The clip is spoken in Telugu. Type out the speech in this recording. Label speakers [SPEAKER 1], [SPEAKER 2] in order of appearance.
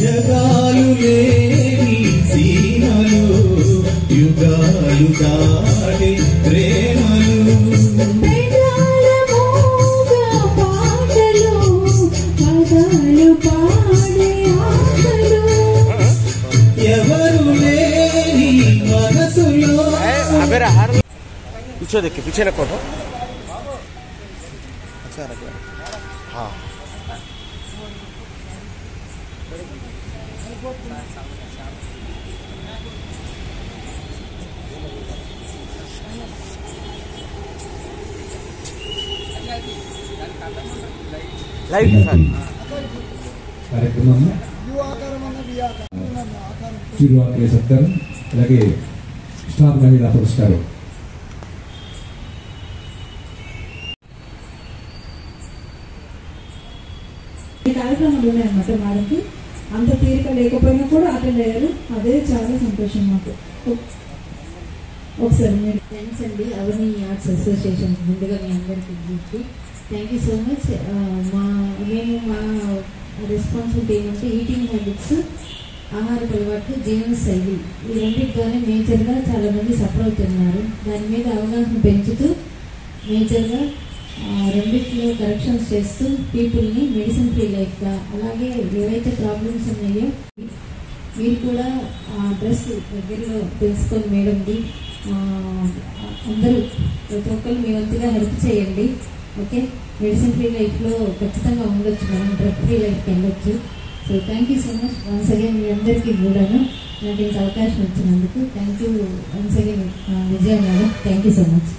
[SPEAKER 1] జగాలు లేని సీమలు యుగాలు దాటి ప్రేమలు ఎవరు లేని మనసులో
[SPEAKER 2] पीछे देखिए पीछे रखो तो अच्छा रखो हाँ लाइट
[SPEAKER 3] కార్యక్రమం చిరువాకే సత్కారం అలాగే స్టార్ మహిళా పురస్కారం
[SPEAKER 4] ఈ కార్యక్రమాలు ఉన్నాయన్నమాట మేడంకి అంత తీరిక లేకపోయినా కూడా అటెండ్ అయ్యారు అదే చాలా సంతోషం మాకు ఒకసారి మీరు
[SPEAKER 5] థ్యాంక్స్ అండి అవని ఆర్ట్స్ అసోసియేషన్ ముందుగా మీ అందరికీ థ్యాంక్ యూ సో మచ్ మేము మా రెస్పాన్సిబిలిటీ ఏమంటే ఈటింగ్ హ్యాబిట్స్ ఆహారపు అలవాట్లు జీవన శైలి ఈ రెండింటితోనే మేజర్గా చాలామంది సఫర్ అవుతున్నారు దాని మీద అవగాహన పెంచుతూ మేజర్గా రెండిట్లో కరెక్షన్స్ చేస్తూ పీపుల్ని మెడిసిన్ ఫ్రీ లైఫ్గా అలాగే ఏవైతే ప్రాబ్లమ్స్ ఉన్నాయో మీరు కూడా అడ్రస్ దగ్గరలో తెలుసుకొని మేడంది అందరూ ప్రతి ఒక్కరు మీ వంతుగా హెల్ప్ చేయండి ఓకే మెడిసిన్ ఫ్రీ లైఫ్లో ఖచ్చితంగా ఉండొచ్చు మనం డ్రగ్ ఫ్రీ లైఫ్కి వెళ్ళొచ్చు so thank you so much once again మీ అందరికీ కూడాను నాకు ఇంత అవకాశం ఇచ్చినందుకు thank you once again Vijaya madam thank you so much